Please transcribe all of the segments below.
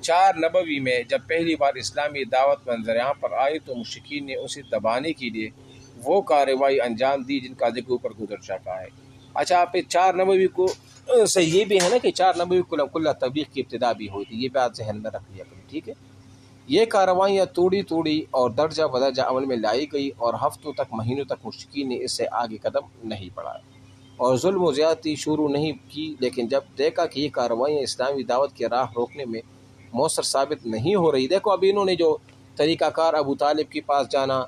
4 نبوی میں جب پہلی بار اسلامی دعوت منظر پر آئی تو مشرکین نے اسے دبانے کے لیے وہ کارروائی انجام دی جن کا ذکر اوپر گزر چکا ہے۔ اچھا، آپ 4 نبوی کو سے یہ بھی ہے نا کہ 4 نبوی کلّہ تبلیغ کی ابتدا بھی ہوئی تھی، یہ بات ذہن میں رکھ لیا کریں، ٹھیک ہے۔ یہ کارروائیاں توڑی توڑی اور درجہ بدرجہ عمل میں لائی گئی اور ہفتوں تک مہینوں تک مشرکین نے اس سے آگے قدم نہیں بڑھایا اور ظلم و زیادتی شروع نہیں کی، لیکن جب دیکھا کہ یہ کارروائیاں اسلامی دعوت کی راہ روکنے میں مؤثر ثابت نہیں ہو رہی، دیکھو اب انہوں نے جو طریقہ کار ابو طالب کے پاس جانا،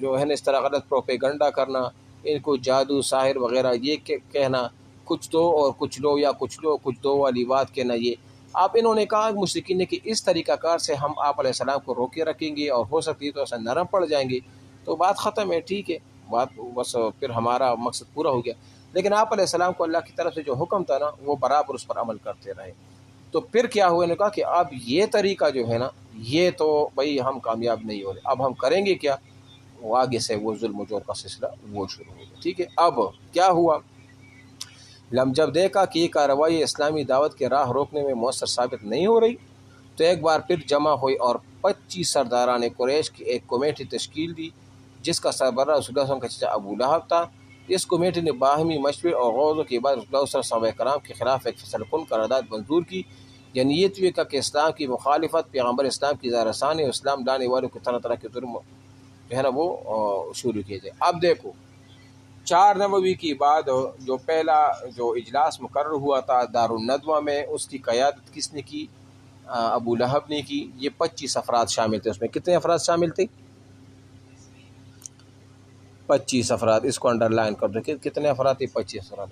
جو ہے نا اس طرح غلط پروپیگنڈا کرنا، ان کو جادو ساحر وغیرہ یہ کہنا، کچھ دو اور کچھ لو یا کچھ لو کچھ دو والی بات کہنا، یہ آپ انہوں نے کہا مشرکین نے کہ اس طریقہ کار سے ہم آپ علیہ السلام کو روکے رکھیں گے اور ہو سکتی ہے تو ایسا نرم پڑ جائیں گے، تو بات ختم ہے، ٹھیک ہے، بات بس پھر ہمارا مقصد پورا ہو گیا۔ لیکن آپ علیہ السلام کو اللہ کی طرف سے جو حکم تھا نا وہ برابر اس پر عمل کرتے رہے۔ تو پھر کیا ہوا، نے کہا کہ اب یہ طریقہ جو ہے نا یہ تو بھئی ہم کامیاب نہیں ہو رہے، اب ہم کریں گے کیا؟ وہ آگے سے وہ ظلم و جور کا سلسلہ وہ شروع ہو گیا، ٹھیک ہے۔ اب کیا ہوا، جب دیکھا کہ یہ کارروائی اسلامی دعوت کے راہ روکنے میں مؤثر ثابت نہیں ہو رہی تو ایک بار پھر جمع ہوئی اور 25 سرداران قریش کی ایک کمیٹی تشکیل دی جس کا سربراہ رسول اللہ صلی اللہ علیہ وسلم کا چچا ابو لہب تھا۔ اس کمیٹی نے باہمی مشورے اور غور کے بعد رسول اللہ صلی اللہ علیہ وسلم صحابہ کرام کے خلاف ایک فیصلہ کن قرارداد منظور کی، یعنی یہ طے کیا کہ اسلام کی مخالفت، پیغمبر اسلام کی اظہار ثانی اور اسلام لانے والوں کی طرح طرح کے ظلم جو ہے نا وہ شروع کیے جائے۔ اب دیکھو 4 نبوی کے بعد جو پہلا جو اجلاس مقرر ہوا تھا دارالندوہ میں، اس کی قیادت کس نے کی؟ ابو لہب نے کی۔ یہ 25 افراد شامل تھے، اس میں کتنے افراد شامل تھے؟ 25 افراد، اس کو انڈر لائن کر دو کہ کتنے افراد تھے؟ 25 افراد۔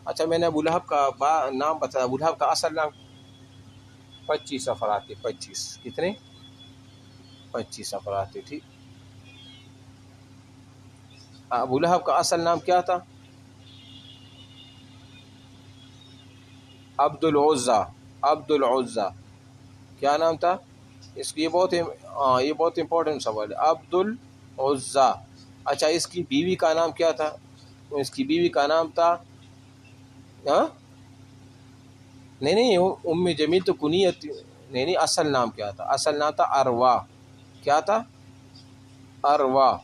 اچھا، میں نے ابو لہب کا نام بتایا، ابو لہب کا اصل نام 25 افراد تھے، 25 کتنے؟ 25 افراد تھے، ٹھیک۔ ابو لہب کا اصل نام کیا تھا؟ عبد العزیٰ، عبد العزیٰ کیا نام تھا اس کی؟ یہ بہت امپورٹنٹ سوال ہے، عبد العزیٰ۔ اچھا، اس کی بیوی کا نام کیا تھا؟ اس کی بیوی کا نام تھا نہیں ام جمیل تو کنیت، نہیں اصل نام کیا تھا؟ اصل نام تھا اروا۔ کیا تھا؟ اروا،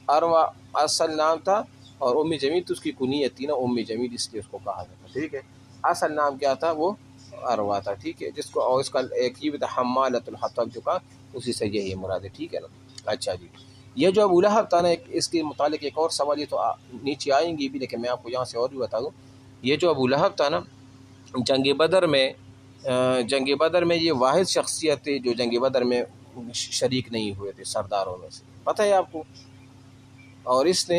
اروا اصل نام تھا، اور ام جمیل تو اس کی کنیت تھی نا، ام جمیل اس لیے اس کو کہا جاتا، ٹھیک ہے۔ اصل نام کیا تھا؟ وہ اروا تھا، ٹھیک ہے، جس کو اور اس کا ایک یہ بھی تھا حمالۃ الحطب، جو کا اسی سے یہی مراد ہے، ٹھیک ہے نا۔ اچھا جی، یہ جو ابو لہب تھا نا، اس کے متعلق ایک اور سوال، یہ تو نیچے آئیں گی بھی لیکن میں آپ کو یہاں سے اور بھی بتا دوں، یہ جو ابو لہب تھا نا جنگ بدر میں یہ واحد شخصیت تھی جو جنگ بدر میں شریک نہیں ہوئے تھے سرداروں میں سے، پتہ ہے آپ کو، اور اس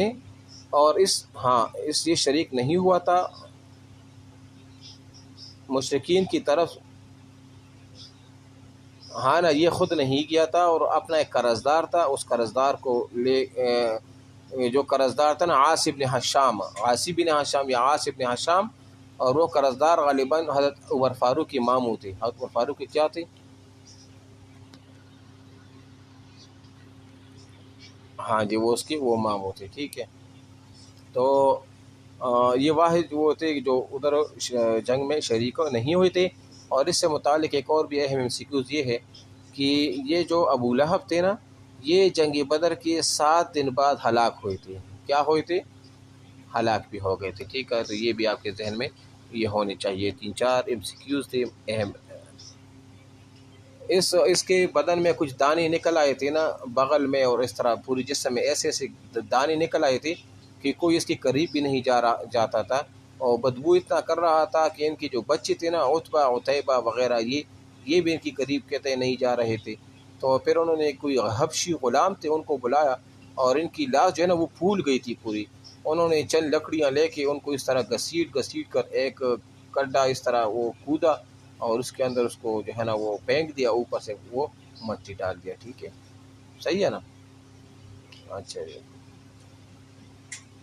یہ شریک نہیں ہوا تھا مشرکین کی طرف، ہاں نا، یہ خود نہیں گیا تھا اور اپنا ایک قرض دار تھا، اس قرض دار کو جو قرض دار تھا نا عاص بن حشام، اور وہ قرض دار غالباً حضرت عمر فاروق کی ماموں تھے۔ حضرت عمر فاروق کی کیا تھی؟ ہاں جی، وہ اس کی وہ ماموں تھے، ٹھیک ہے۔ تو یہ واحد وہ تھے جو ادھر جنگ میں شریک نہیں ہوئے تھے۔ اور اس سے متعلق ایک اور بھی اہم MCQs یہ ہے کہ یہ جو ابو لہب تھے نا، یہ جنگ بدر کے 7 دن بعد ہلاک ہوئے تھے۔ کیا ہوئے تھے؟ ہلاک بھی ہو گئے تھے، ٹھیک ہے۔ تو یہ بھی آپ کے ذہن میں یہ ہونے چاہیے، 3-4 MCQs تھے اہم۔ اس کے بدن میں کچھ دانے نکل آئے تھے نا بغل میں، اور اس طرح پوری جسم میں ایسے ایسے دانے نکل آئے تھے کہ کوئی اس کے قریب بھی نہیں جاتا تھا، اور بدبو اتنا کر رہا تھا کہ ان کے جو بچے تھے نا عتبہ عتیبہ وغیرہ، یہ بھی ان کی قریب کہتے نہیں جا رہے تھے۔ تو پھر انہوں نے کوئی حبشی غلام تھے ان کو بلایا، اور ان کی لاش جو ہے نا وہ پھول گئی تھی پوری۔ انہوں نے چند لکڑیاں لے کے ان کو اس طرح گھسیٹ کر ایک گڈھا اس طرح وہ کھودا، اور اس کے اندر اس کو جو ہے نا وہ پھینک دیا، اوپر سے وہ مٹی ڈال دیا، ٹھیک ہے، صحیح ہے نا۔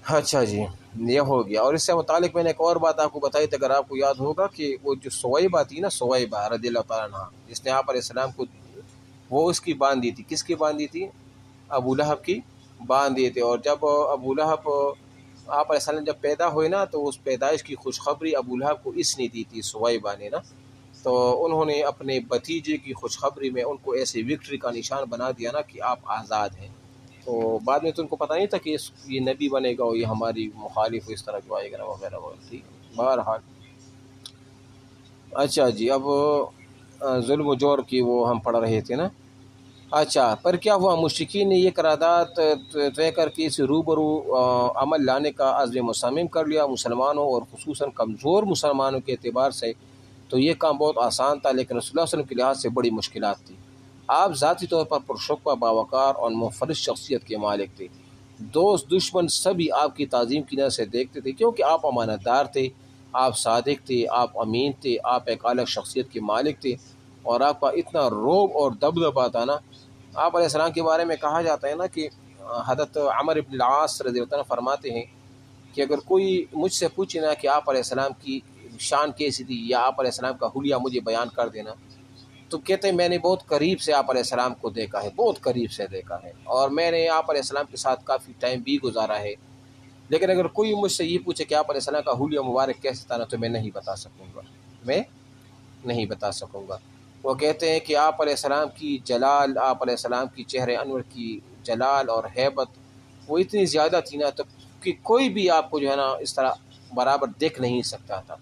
اچھا جی، یہ ہو گیا۔ اور اس سے متعلق میں نے ایک اور بات آپ کو بتائی تھی، اگر آپ کو یاد ہوگا، کہ وہ جو سویبہ تھی نا، سویبہ رضی اللہ تعالیٰ عنہ، جس نے آپ علیہ السلام کو وہ اس کی باندھی تھی، کس کی باندھی تھی؟ ابو لہب کی باندھی تھی۔ اور جب ابو لہب آپ علیہ السلام جب پیدا ہوئے نا، تو اس پیدائش کی خوشخبری ابو لہب کو اس نے دی تھی، سویبہ نے نا، تو انہوں نے اپنے بھتیجے کی خوشخبری میں ان کو ایسے وکٹری کا نشان بنا دیا نا کہ آپ آزاد ہیں. تو بعد میں تو ان کو پتہ نہیں تھا کہ یہ نبی بنے گا اور یہ ہماری مخالف اس طرح جو آئے گا وغیرہ وغیرہ. ٹھیک ہے بہرحال. اچھا جی، اب ظلم و جور کی وہ ہم پڑھ رہے تھے نا. اچھا، پر کیا ہوا، مشرکین نے یہ قرارداد طے کر کے اسے روبرو عمل لانے کا عزم مصمم کر لیا. مسلمانوں اور خصوصاً کمزور مسلمانوں کے اعتبار سے تو یہ کام بہت آسان تھا، لیکن رسول اللہ صلی اللہ علیہ وسلم کے لحاظ سے بڑی مشکلات تھی. آپ ذاتی طور پر پرشکوہ، باوقار اور منفرد شخصیت کے مالک تھے. دوست دشمن سبھی آپ کی تعظیم کی نظر سے دیکھتے تھے، کیونکہ آپ امانت دار تھے، آپ صادق تھے، آپ امین تھے، آپ ایک الگ شخصیت کے مالک تھے، اور آپ کا اتنا روب اور دبدبا تھا نا. آپ علیہ السلام کے بارے میں کہا جاتا ہے نا کہ حضرت عمر بن العاص رضی اللہ عنہ فرماتے ہیں کہ اگر کوئی مجھ سے پوچھے نا کہ آپ علیہ السلام کی شان کیسی تھی یا آپ علیہ السلام کا حلیہ مجھے بیان کر دینا، تو کہتے ہیں میں نے بہت قریب سے آپ علیہ السلام کو دیکھا ہے، بہت قریب سے دیکھا ہے، اور میں نے آپ علیہ السلام کے ساتھ کافی ٹائم بھی گزارا ہے. لیکن اگر کوئی مجھ سے یہ پوچھے کہ آپ علیہ السلام کا حلیہ مبارک کیسے تھا نا، تو میں نہیں بتا سکوں گا، میں نہیں بتا سکوں گا. وہ کہتے ہیں کہ آپ علیہ السلام کی جلال، آپ علیہ السلام کی چہرے انور کی جلال اور ہیبت وہ اتنی زیادہ تھی نا، تو کہ کوئی بھی آپ کو جو ہے نا اس طرح برابر دیکھ نہیں سکتا تھا.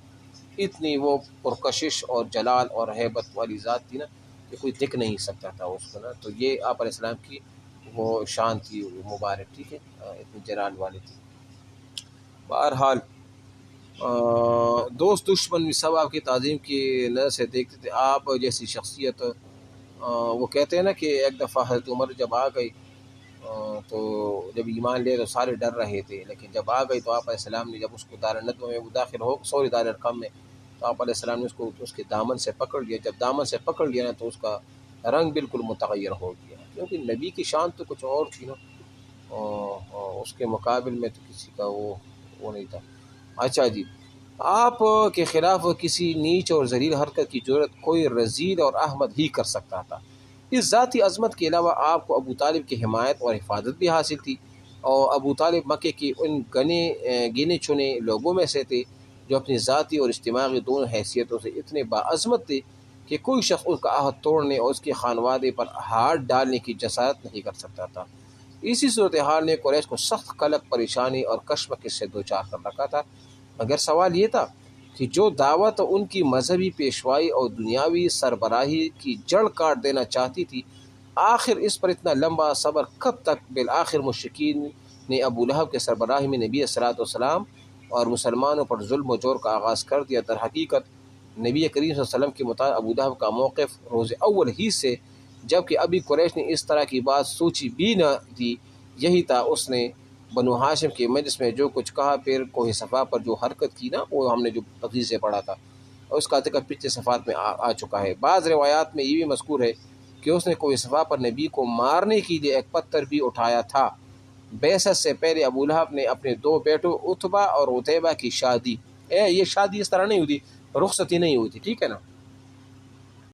اتنی وہ پرکشش اور جلال اور ہیبت والی ذات تھی نا کہ کوئی دیکھ نہیں سکتا تھا اس کو نا. تو یہ آپ علیہ السلام کی وہ شان تھی مبارک. ٹھیک ہے، اتنی جلال والی تھی. بہرحال دوست دشمن سب آپ کی تعظیم کی نظر سے دیکھتے تھے. آپ جیسی شخصیت، وہ کہتے ہیں نا کہ ایک دفعہ حضرت عمر جب آ گئی تو جب ایمان لے تو سارے ڈر رہے تھے، لیکن جب آ گئی تو آپ علیہ السلام نے جب اس کو دار الندوہ میں وہ داخل ہو دار ارقم میں، تو آپ علیہ السلام نے اس کے دامن سے پکڑ لیا. جب دامن سے پکڑ لیا نا تو اس کا رنگ بالکل متغیر ہو گیا، کیونکہ نبی کی شان تو کچھ اور تھی نا، اس کے مقابل میں تو کسی کا وہ نہیں تھا. اچھا جی، آپ کے خلاف کسی نیچ اور ذلیل حرکت کی جرت کوئی رذیل اور احمد ہی کر سکتا تھا. اس ذاتی عظمت کے علاوہ آپ کو ابو طالب کی حمایت اور حفاظت بھی حاصل تھی، اور ابو طالب مکے کے ان گنے چنے لوگوں میں سے تھے جو اپنی ذاتی اور اجتماعی دونوں حیثیتوں سے اتنے باعظمت تھے کہ کوئی شخص اس کا عہد توڑنے اور اس کے خانوادے پر ہاتھ ڈالنے کی جسارت نہیں کر سکتا تھا. اسی صورتحال نے قریش کو سخت قلق، پریشانی اور کشمکش سے دوچار کر رکھا تھا. مگر سوال یہ تھا کہ جو دعوت ان کی مذہبی پیشوائی اور دنیاوی سربراہی کی جڑ کاٹ دینا چاہتی تھی، آخر اس پر اتنا لمبا صبر کب تک؟ بالآخر مشرکین نے ابو لہب کے سربراہی میں نبی صلی اللہ علیہ وسلم اور مسلمانوں پر ظلم و جور کا آغاز کر دیا. در حقیقت نبی کریم صلی اللہ علیہ وسلم کے مطابق ابو لہب کا موقف روز اول ہی سے، جبکہ ابھی قریش نے اس طرح کی بات سوچی بھی نہ تھی، یہی تھا. اس نے بنو ہاشم کے مجلس میں جو کچھ کہا، پھر کوہ صفا پر جو حرکت کی نا، وہ ہم نے جو تفصیل سے پڑھا تھا، اس کا ذکر پچھلے صفحات میں آ چکا ہے. بعض روایات میں یہ بھی مذکور ہے کہ اس نے کوہ صفا پر نبی کو مارنے کے لیے ایک پتھر بھی اٹھایا تھا. بعثت سے پہلے ابو لہب نے اپنے دو بیٹوں عتبہ اور عتیبہ کی شادی، یہ شادی اس طرح نہیں ہوئی تھی، رخصتی نہیں ہوئی تھی، ٹھیک ہے نا،